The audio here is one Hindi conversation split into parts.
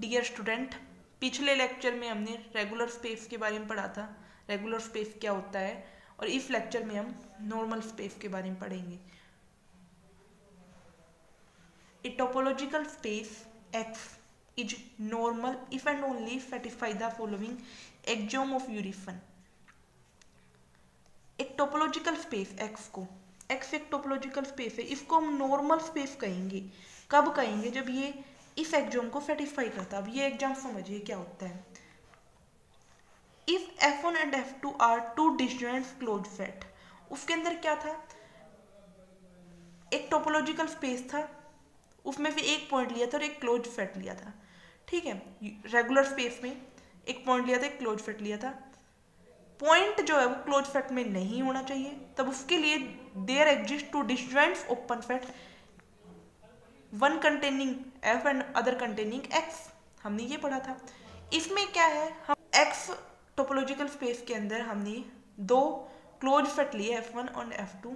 डियर स्टूडेंट, पिछले लेक्चर में हमने रेगुलर स्पेस के बारे में पढ़ा था, रेगुलर स्पेस क्या होता है, और इस लेक्चर में हम नॉर्मल स्पेस के बारे में पढ़ेंगे। A topological space X is normal if and only satisfy the following axiom of Uriffen। एक टोपोलॉजिकल स्पेस X को, X एक टोपोलॉजिकल स्पेस है, इसको हम नॉर्मल स्पेस कहेंगे। कब कहेंगे? जब ये इस एग्जाम को सेटिस्फाई करता है। अब ये एग्जाम समझिए क्या होता है। If F1 and F2 are two disjoint closed set, उसके अंदर क्या था, एक टोपोलॉजिकल स्पेस था, उसमें से एक पॉइंट लिया था और एक क्लोज्ड सेट लिया था। ठीक है, रेगुलर स्पेस में एक पॉइंट लिया था, एक क्लोज्ड सेट लिया था। पॉइंट जो है वो क्लोज सेट में नहीं होना चाहिए, तब उसके लिए there exist two disjoint open set, one containing F and other containing X। हमने ये पढ़ा था। इसमें क्या है, हम X टोपोलॉजिकल स्पेस के अंदर हमने दो क्लोज सेट लिए F1 और F2।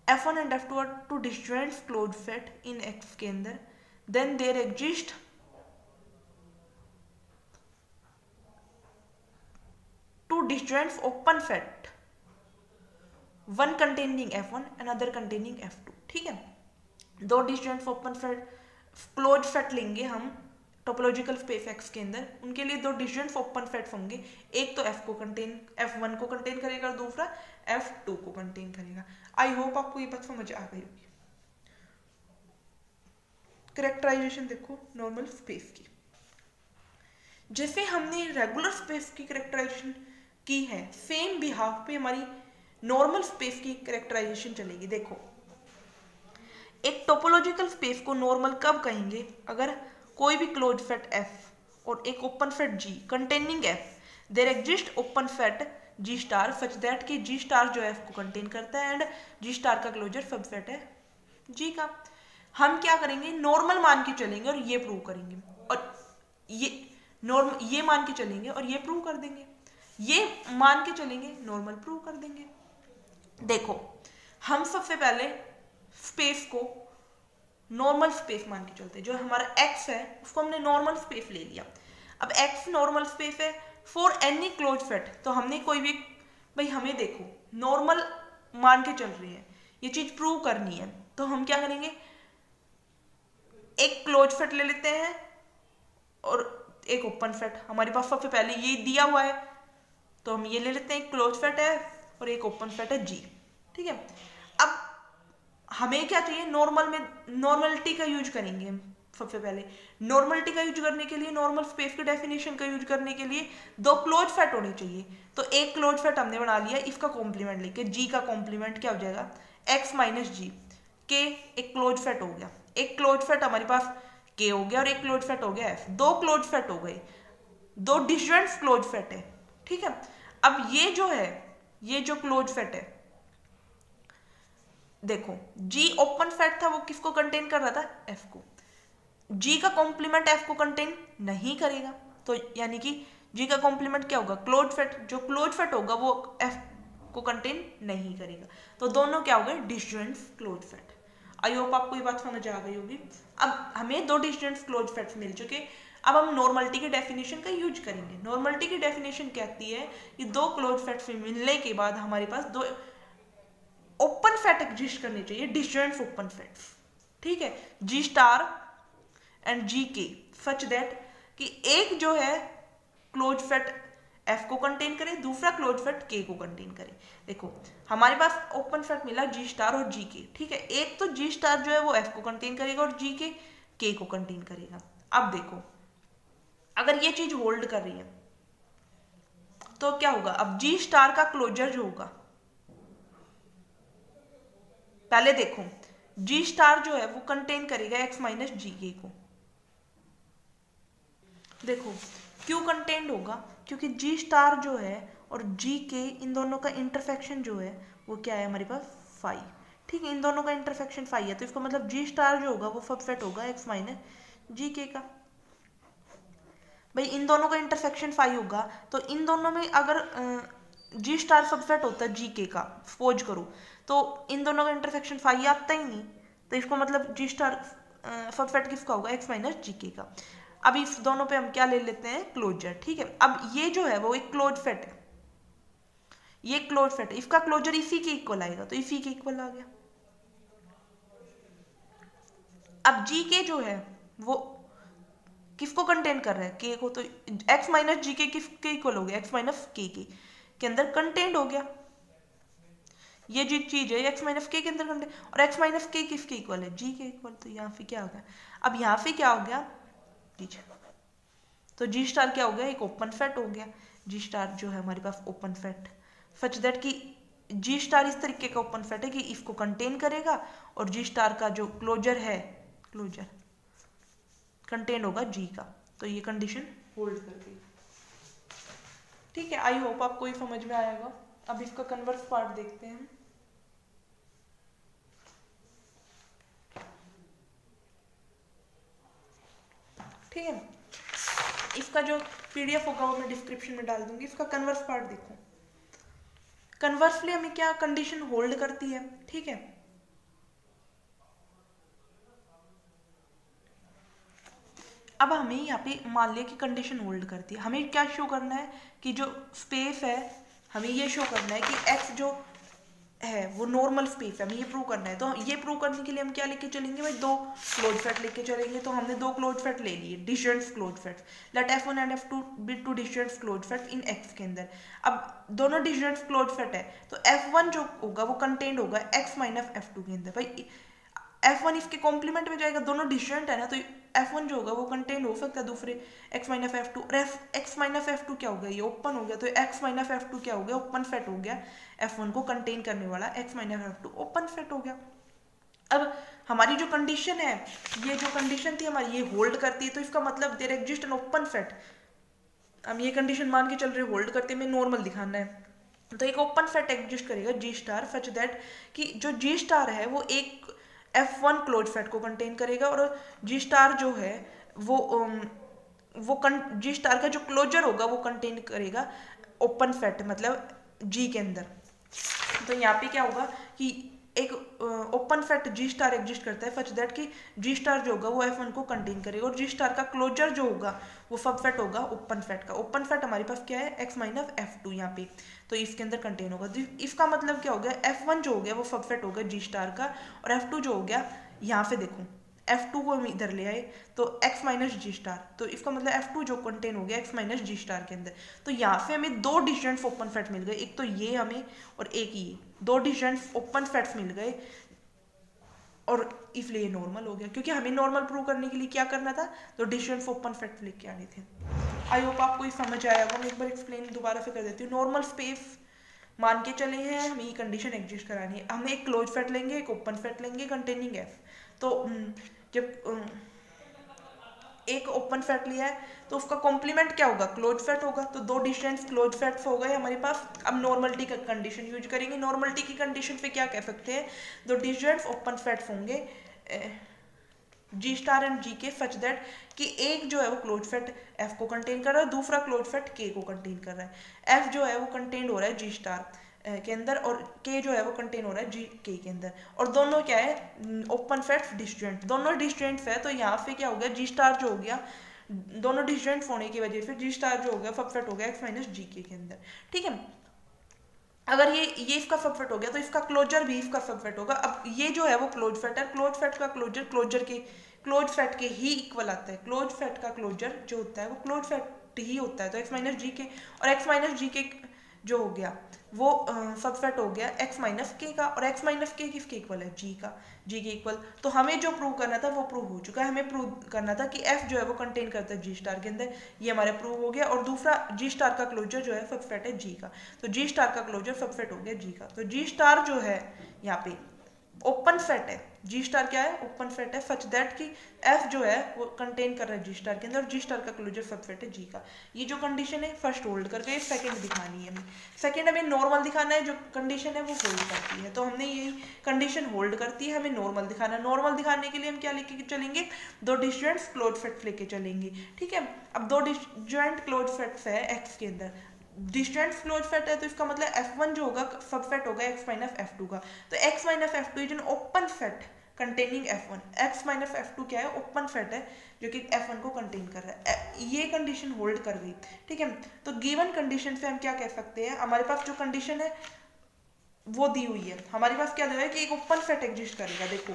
F1 and F2 are two disjoint close set in X के अंदर, then there exist two disjoint open set, one containing F1 another containing F2। ठीक है, दो disjoint open set close set लेंगे हम टोपोलॉजिकल स्पेस X के अंदर, उनके लिए दो डिसजॉइंट ओपन सेट होंगे, एक तो F1 को कंटेन करेगा और दूसरा F2 को कंटेन करेगा। आई होप आपको ये बात समझ आ गई होगी। कैरेक्टराइजेशन देखो नॉर्मल स्पेस की, जैसे हमने रेगुलर स्पेस की कैरेक्टराइजेशन की है, सेम बिहाफ पे हमारी नॉर्मल स्पेस की कैरेक्टराइजेशन चलेगी। देखो, एक टोपोलॉजिकल स्पेस को नॉर्मल कब कहेंगे? अगर कोई भी क्लोज सेट F और एक open set G containing F, there exist open set G star such that कि G स्टार जो F को कंटेन करता है एंड G स्टार का क्लोजर सबसेट है G का। हम क्या करेंगे, नॉर्मल मान के चलेंगे और ये प्रूव करेंगे, और ये मान के चलेंगे और ये प्रूव कर देंगे, ये मान के चलेंगे, नॉर्मल प्रूव कर देंगे। देखो, हम सबसे पहले स्पेस को नॉर्मल स्पेस मान के चलते हैं। जो हमारा X है उसको हमने नॉर्मल स्पेस ले लिया। अब X नॉर्मल स्पेस है फॉर एनी क्लोज सेट, तो हमने कोई भी, भाई हमें देखो नॉर्मल मान के चल रही है, ये चीज प्रूव करनी है, तो हम क्या करेंगे, एक क्लोज सेट ले लेते हैं और एक ओपन सेट। हमारे पास सबसे पहले ये दिया हुआ है, तो हम ये ले लेते हैं, एक क्लोज सेट है और एक ओपन सेट है G। ठीक है, अब हमें क्या चाहिए, नॉर्मल में नॉर्मलिटी का यूज करेंगे हम। सबसे पहले नॉर्मलिटी का यूज करने के लिए, नॉर्मल स्पेस के डेफिनेशन का यूज करने के लिए दो क्लोज सेट होने चाहिए। तो एक क्लोज सेट हमने बना लिया, इसका कॉम्प्लीमेंट लेके G का कॉम्प्लीमेंट क्या हो जाएगा, X माइनस G के, एक क्लोज सेट हो गया। एक क्लोज सेट हमारे पास K हो गया और एक क्लोज सेट हो गया F। दो क्लोज सेट हो गए, दो डिसजॉइंट क्लोज सेट है। ठीक है, अब ये जो है, ये जो क्लोज सेट है, देखो G ओपन सेट था, वो किसको कंटेन कर रहा था, F को। G का कॉम्प्लीमेंट F को कंटेन नहीं करेगा, तो यानी कि G का कॉम्प्लीमेंट क्या होगा, क्लोज सेट। जो क्लोज सेट होगा वो F को कंटेन नहीं करेगा, तो दोनों क्या हो गए, disjoint close set. I hope आपको ये बात समझ आ गई होगी। अब हमें दो डिसजॉइंट क्लोज सेट्स मिल चुके, अब हम नॉर्मलिटी की डेफिनेशन का यूज करेंगे। नॉर्मलिटी की डेफिनेशन कहती है कि दो क्लोज सेट्स मिलने के बाद हमारे पास दो ओपन सेट एग्जिस्ट करने चाहिए, डिसजॉइंट ओपन सेट्स। ठीक है, G स्टार एंड G के सच दैट कि एक जो है क्लोज सेट F को कंटेन करे, दूसरा क्लोज सेट K को कंटेन करे। देखो, हमारे पास ओपन सेट मिला G स्टार और G के। ठीक है, एक तो G स्टार जो है वो F को कंटेन करेगा और G के K को कंटेन करेगा। अब देखो, अगर ये चीज होल्ड कर रही है तो क्या होगा, अब G स्टार का क्लोजर जो होगा, पहले देखो G स्टार जो है वो कंटेन करेगा X माइनस G के को। देखो क्यों कंटेन्ड होगा, क्योंकि G स्टार जो है और G के, इन दोनों का इंटरसेक्शन जो है वो क्या है, हमारे पास फाई। ठीक है, इन दोनों का इंटरसेक्शन फाई है, तो इसको मतलब G स्टार जो होगा वो सबसेट होगा X माइनस G के का। भाई इन दोनों का इंटरसेक्शन फाई होगा, तो इन दोनों में अगर G स्टार सबसेट होता है G के का, सपोज करो, तो इन दोनों का इंटरसेक्शन फाई आता ही नहीं, तो इसको मतलब G स्टार सब सेट किसका होगा, x माइनस जी के का। अब इस दोनों पे हम क्या ले लेते हैं, क्लोजर, ठीक है। अब ये जो है वो एक क्लोज सेट है, ये क्लोज सेट है, इसका क्लोजर इसी के इक्वल आएगा, तो इसी के इक्वल आ गया। अब जी के जो है वो किसको कंटेन कर रहा है, के को, तो x माइनस जी के किसके इक्वल हो गया, x माइनस के अंदर कंटेंट हो गया। ये जो चीज है x माइनस के अंदर कंटेंट, और x माइनस के किसके इक्वल है, जी के इक्वल। तो यहाँ पे क्या हो गया, अब यहाँ पे क्या हो गया, तो जी स्टार क्या हो गया, एक ओपन सेट हो गया। जी स्टार जो है हमारे पास ओपन सेट सच दैट कि जी स्टार इस तरीके का ओपन सेट है कि इसको कंटेन करेगा, और जी स्टार का जो क्लोजर है, क्लोजर कंटेन होगा जी का। तो ये कंडीशन होल्ड कर गई, ठीक है। आई होप आपको ये समझ में आएगा। अब इसका कन्वर्स पार्ट देखते हैं। ठीक है, इसका जो पीडीएफ होगा वो मैं डिस्क्रिप्शन में डाल दूंगी। इसका कन्वर्स पार्ट देखो। कन्वर्सली हमें क्या कंडीशन होल्ड करती है, ठीक है। अब हमें यहाँ पे मान लिया कि कंडीशन होल्ड करती है, हमें क्या शो करना है कि जो स्पेस है, हमें ये शो करना है कि x जो है वो नॉर्मल स्पेस है, हमें ये प्रूव करना है। तो ये प्रूव करने के लिए हम क्या लेके चलेंगे भाई, दो क्लोज सेट लेके चलेंगे। तो हमने दो क्लोज सेट ले लिए, distance close set. Let f1 and f2 be two distance close set in x के अंदर। अब दोनों डिस्टेंस क्लोज सेट है, तो f1 जो होगा वो कंटेंट होगा x माइनस f2 के अंदर। भाई f1 इसके कॉम्प्लीमेंट में जाएगा, दोनों डिस्टेंट है ना, तो f1 जो होगा वो कंटेन हो सकता है दूसरे x माइनस f2, और x माइनस f2 क्या हो गया, ये ओपन हो गया। तो x माइनस f2 क्या हो गया, ओपन सेट हो गया। f1 को कंटेन करने वाला x minus f2 open set हो गया। अब हमारी जो कंडीशन है, ये जो कंडीशन थी हमारी, ये होल्ड करती है, तो इसका मतलब there exist an open set. हम ये कंडीशन मान के चल रहे होल्ड करते में नॉर्मल दिखाना है, तो एक ओपन सेट एग्जिस्ट करेगा जी स्टार सच दैट कि जो जी स्टार है वो एक f1 क्लोज सेट को कंटेन करेगा, और जी स्टार जो है वो जी स्टार का जो क्लोजर होगा वो कंटेन करेगा ओपन सेट मतलब जी के अंदर। तो यहाँ पे क्या होगा कि एक ओपन सेट जी स्टार एग्जिस्ट करता है सच दैट कि जी स्टार जो होगा वो f1 को कंटेन करेगा, और जी स्टार का क्लोजर जो होगा वो सब सेट होगा ओपन सेट का। ओपन सेट हमारे पास क्या है, x माइनस f2 यहाँ पे, तो इसके अंदर कंटेन होगा। इसका मतलब क्या हो गया, f1 जो हो गया वो सब सेट होगा जी स्टार का, और f2 जो हो गया, यहाँ पे देखो f2 को हम इधर ले आए तो x माइनस जी स्टार, तो इसका मतलब f2 जो कंटेन हो गया x माइनस जी स्टार के अंदर। तो यहाँ से हमें दो डिस्टेंट ओपन सेट मिल गए, एक तो ये हमें और एक ये, दो डिस्टेंट ओपन सेट्स मिल गए, और इसलिए नॉर्मल हो गया, क्योंकि हमें नॉर्मल प्रूव करने के लिए क्या करना था, तो डिस्टेंट ओपन सेट्स लेके आने थे। आई होप आपको ये समझ आया होगा। मैं एक बार एक्सप्लेन दोबारा से कर देती हूँ। नॉर्मल स्पेस मान के चले हैं, हमें ये कंडीशन एग्जिस्ट करानी है। हम एक क्लोज सेट लेंगे, एक ओपन सेट लेंगे कंटेनिंग f। तो जब एक ओपन सेट लिया है तो उसका कॉम्प्लीमेंट क्या होगा, क्लोज सेट होगा। तो दो डिस्टेंस क्लोज सेट्स हो गए हमारे पास। अब नॉर्मलिटी का कंडीशन यूज करेंगे। नॉर्मलिटी की कंडीशन पे क्या कह सकते हैं, दो डिस्टेंस ओपन सेट्स होंगे जी स्टार एंड जी के सच दैट कि एक जो है वो क्लोज सेट f को कंटेन कर रहा है, दूसरा क्लोज सेट k को कंटेन कर रहा है। f जो है वो कंटेन हो रहा है जी स्टार के अंदर, और k जो है वो कंटेन हो रहा है जी k के अंदर, और दोनों क्या है, ओपन सेट्स डिस्टेंट, दोनों डिस्टेंट्स है। तो यहाँ पे क्या हो गया, जी स्टार जो हो गया, दोनों डिस्टेंट होने की वजह से जी स्टार जो हो गया सब सेट हो गया x माइनस जी के अंदर। ठीक है, अगर ये इसका सबसेट हो गया तो इसका क्लोजर भी इसका सबसेट होगा। अब ये जो है वो क्लोज सेट है, क्लोज सेट का क्लोजर के क्लोज सेट के ही इक्वल आता है। क्लोज सेट का क्लोजर जो होता है वो क्लोज सेट ही होता है। तो x माइनस जी के और x माइनस जी के जो हो गया वो सबसेट हो गया x माइनस के का, और x माइनस के किसके इक्वल है, g का, g के इक्वल। तो हमें जो प्रूव करना था वो प्रूव हो चुका है। हमें प्रूव करना था कि f जो है वो कंटेन करता है g स्टार के अंदर, ये हमारा प्रूव हो गया। और दूसरा g स्टार का क्लोजर जो है सबसेट है g का, तो g स्टार का क्लोजर सबसेट हो गया g का। तो g स्टार जो है यहाँ पे ओपन सेट है, जी स्टार क्या है, ओपन सेट है सच दैट कि f जो है वो कंटेन कर रहा है जी स्टार के अंदर, और जी स्टार का क्लोजर सबसेट है जी का। ये जो कंडीशन है फर्स्ट होल्ड करके सेकंड दिखानी है हमें। सेकंड हमें नॉर्मल दिखाना है, जो कंडीशन है वो होल्ड करती है। तो हमने यही कंडीशन होल्ड करती है, हमें नॉर्मल दिखाना है। नॉर्मल दिखाने के लिए हम क्या लेके चलेंगे, दो डिस्जॉइंट क्लोज सेट्स लेके चलेंगे। ठीक है, अब दो डिस्जॉइंट क्लोज सेट्स है x के अंदर, डिस्टेंट क्लोज सेट है, तो इसका मतलब f1 जो होगा सबसेट होगा x माइनस f2 का। तो x minus f2 is an open set containing F1। X minus F2 क्या है, ओपन सेट है जो कि F1 को कंटेन कर रहा है। ये कंडीशन होल्ड कर गई, ठीक है। तो गिवन कंडीशन से हम क्या कह सकते हैं, हमारे पास जो कंडीशन है वो दी हुई है। हमारे पास क्या दिया है कि एक ओपन सेट एग्जिस्ट करेगा। देखो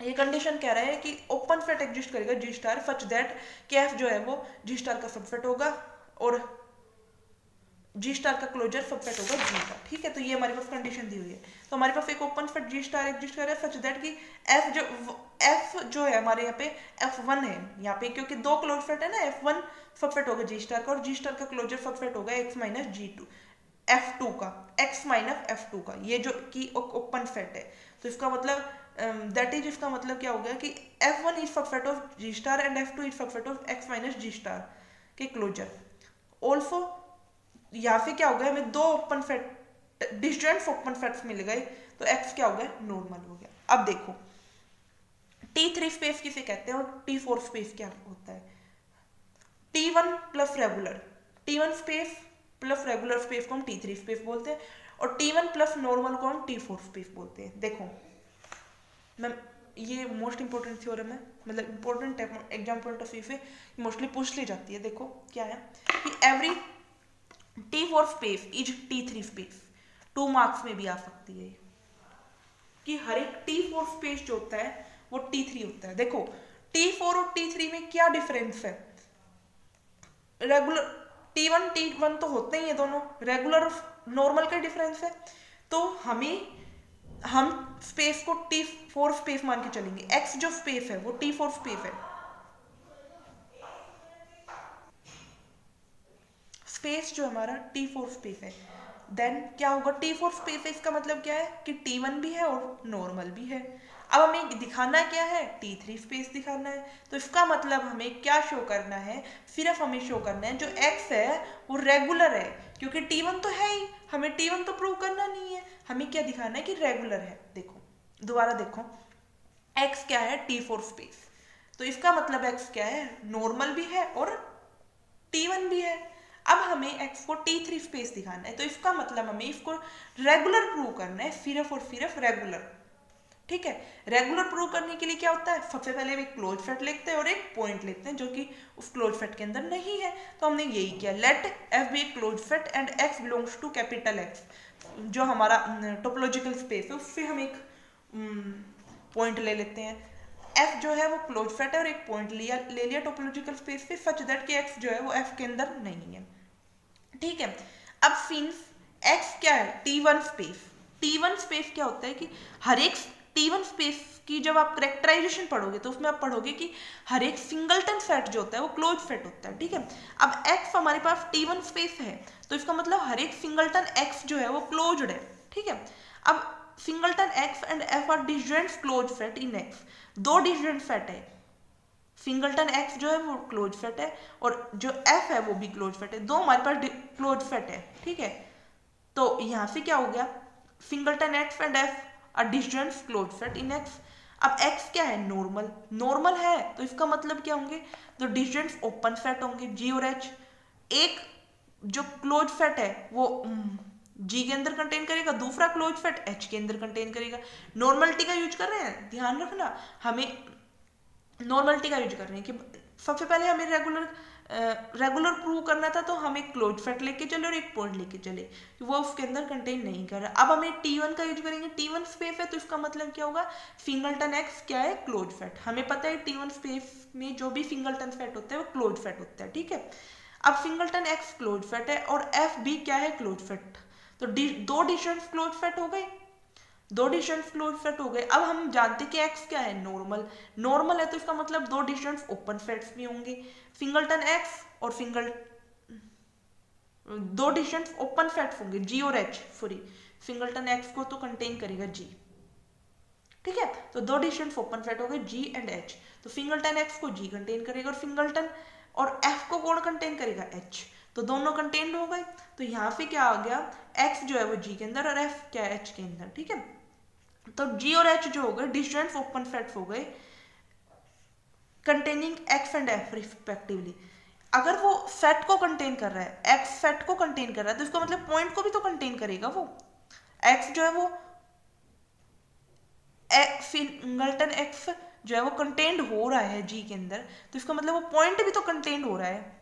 ये कंडीशन कह रहा है कि ओपन सेट एग्जिस्ट करेगा जी स्टार सच दैट कि F जो है वो जी स्टार का सबसेट होगा और जी स्टार का क्लोजर सबसेट होगा जी का, ठीक है। तो ये हमारे पास कंडीशन दी हुई है। तो हमारे पास एक ओपन सेट जी स्टार एग्जिस्ट कर रहा है सच दैट कि F जो है हमारे यहाँ पे F1 है यहाँ पे, क्योंकि दो क्लोज सेट है ना, F1 सबसेट होगा जी स्टार का और जी स्टार का क्लोजर सबसेट होगा X माइनस G2 F2 का, X माइनस F2 का, ये जो कि ओपन सेट है। तो इसका मतलब दैट इज, इसका मतलब क्या हो गया कि F1 is subset of G star and F2 is subset of X minus G star के क्लोजर। ऑल्सो यहाँ से क्या हो गया, हमें दो open set disjoint open sets मिल गए, तो X क्या हो गया, नॉर्मल हो गया। अब देखो T3 स्पेस किसे कहते हैं और T4 स्पेस क्या होता है। T1 plus regular, T1 space plus regular space को हम T3 स्पेस बोलते हैं और T1 प्लस नॉर्मल को हम T4 स्पेस बोलते हैं। देखो मैं ये मोस्ट इंपॉर्टेंट थ्योरम है, मतलब important exam point of view से मोस्टली पूछ ली जाती है। देखो क्या है कि every T4 space is T3 space, 2 marks में भी आ सकती है कि हर एक T4 स्पेस जो होता है वो T3 होता है। देखो T4 और T3 में क्या डिफरेंस है, रेगुलर T1 तो होते ही है दोनों, रेगुलर नॉर्मल का डिफरेंस है। तो हम स्पेस को T4 स्पेस मान के चलेंगे। X जो स्पेस है वो T4 स्पेस है, स्पेस जो हमारा T4 स्पेस है। देन क्या होगा, T4 स्पेस है, इसका मतलब क्या है कि T1 भी है और नॉर्मल भी है। अब हमें दिखाना क्या है, T3 स्पेस दिखाना है। तो इसका मतलब हमें क्या शो करना है, सिर्फ हमें शो करना है जो X है वो रेगुलर है, क्योंकि T1 तो है ही, हमें T1 तो प्रूव करना नहीं है, हमें क्या दिखाना है कि रेगुलर है। देखो दोबारा देखो, X क्या है, T4 स्पेस, तो इसका मतलब X क्या है, नॉर्मल भी है और T1 भी है। अब हमें X को T3 स्पेस दिखाना है, तो इसका मतलब हमें इसको रेगुलर प्रूव करना है, सिर्फ और सिर्फ रेगुलर, ठीक है। रेगुलर प्रूव करने के लिए क्या होता है, सबसे पहले एक क्लोज सेट लिखते हैं और एक पॉइंट लिखते हैं जो कि उस क्लोज सेट के अंदर नहीं है। तो हमने यही किया, let F be close set and X belongs to capital X, जो हमारा टोपोलॉजिकल स्पेस है उससे हम एक पॉइंट ले लेते हैं। F जो है वो क्लोज सेट है और एक पॉइंट ले लिया टोपोलॉजिकल स्पेस से सच दैट कि X जो है वो F के अंदर नहीं है, ठीक है। अब सिंस X क्या है, T1 स्पेस, T1 स्पेस क्या होता है कि हर एक T1 स्पेस की जब आप करेक्टराइजेशन पढ़ोगे तो उसमें आप पढ़ोगे कि हर एक सिंगलटन सेट जो होता है वो क्लोज सेट होता है, ठीक है। अब X हमारे पास T1 स्पेस है, तो इसका मतलब हर एक सिंगलटन X जो है वो क्लोज्ड है, ठीक है। अब singleton X and F are disjoint close set in X, दो डिसजॉइंट सेट है, सिंगलटन X जो है वो क्लोज सेट है और जो F है वो भी क्लोज सेट है, दो हमारे पास क्लोज सेट है, ठीक है। तो यहाँ से क्या हो गया, singleton X and F are disjoint close set in X। अब X क्या है, नॉर्मल है, तो इसका मतलब क्या होंगे, तो डिसजॉइंट ओपन सेट होंगे G और H। एक जो क्लोज सेट है वो G के अंदर कंटेन करेगा, दूसरा क्लोज सेट H के अंदर कंटेन करेगा। नॉर्मलिटी का यूज कर रहे हैं, ध्यान रखना, हमें नॉर्मलिटी का यूज कर रहे हैं कि सबसे पहले हमें रेगुलर प्रूव करना था, तो हम एक क्लोज सेट लेके चले और एक पॉइंट लेके चले, वो उसके अंदर कंटेन नहीं कर रहा। अब हमें T1 का यूज करेंगे, T1 स्पेस है तो इसका मतलब क्या होगा, सिंगलटन X क्या है, क्लोज सेट। हमें पता है T1 स्पेस में जो भी सिंगलटन सेट होता है वो क्लोज सेट होता है, ठीक है। अब सिंगलटन X क्लोज सेट है और F भी क्या है, क्लोज सेट, तो दो डिस्टेंस क्लोज सेट हो गए, दो डिस्टेंस क्लोज सेट हो गए। अब हम जानते हैं कि X क्या है, नॉर्मल है, तो इसका मतलब दो डिस्टेंस ओपन सेट्स भी होंगे, सिंगलटन X और दो डिस्टेंस ओपन सेट्स होंगे G और H, सॉरी सिंगलटन X को तो कंटेन करेगा G, ठीक है। तो दो डिस्टेंस ओपन सेट हो गए G एंड H, तो सिंगलटन X को G कंटेन करेगा और सिंगलटन और F को कौन कंटेन करेगा, H, तो दोनों कंटेन्ड हो गए। तो यहाँ पे क्या आ गया, X जो है वो G के अंदर और F क्या है, H के अंदर, ठीक है। तो G और H जो हो गए डिस्टेंस ओपन सेट्स हो गए containing X and F respectively. अगर वो सेट को कंटेन कर रहा है, X सेट को कंटेन कर रहा है, तो इसका मतलब पॉइंट को भी तो कंटेन करेगा वो, X जो है वो सिंगलटन एक्स जो है वो कंटेन्ड हो रहा है जी के अंदर, तो इसका मतलब वो पॉइंट भी तो कंटेन्ड हो रहा है।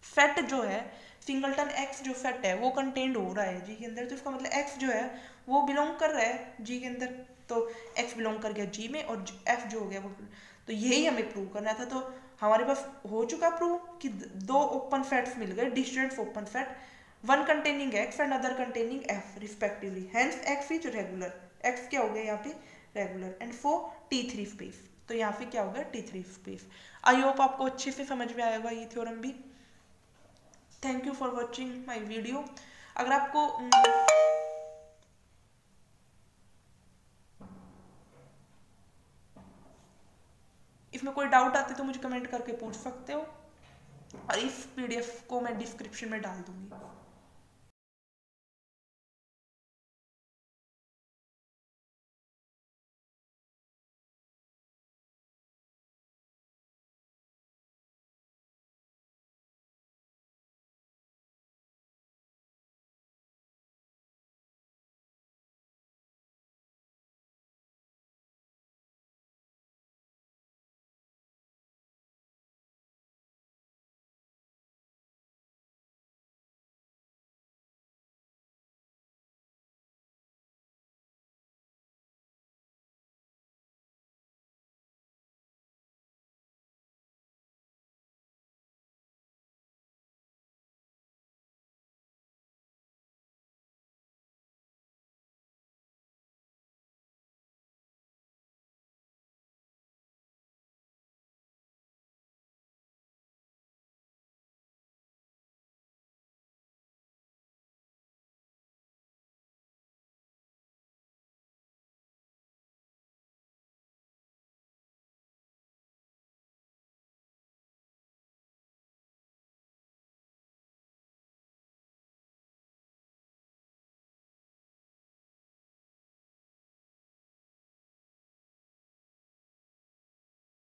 फेट जो है सिंगलटन एक्स जो फेट है वो कंटेन्ड हो रहा है जी के अंदर, तो इसका मतलब एक्स जो है वो बिलोंग कर रहा है जी के अंदर, तो एक्स बिलोंग कर गया जी में और एफ जो हो गया वो, तो यही हमें प्रूव करना था। तो हमारे पास हो चुका प्रूव कि दो ओपन फैट्स मिल गए, distillate open fat, one containing x and other containing F respectively, hence x is regular, x क्या हो गया यहाँ पे regular, and for T3 space, तो यहाँ पे क्या होगा T3 स्पेस। आई होप आपको अच्छे से समझ में आएगा ये थ्योरम भी। Thank you for watching my video. अगर आपको इसमें कोई डाउट आते तो मुझे कमेंट करके पूछ सकते हो, और इस PDF को मैं डिस्क्रिप्शन में डाल दूंगी।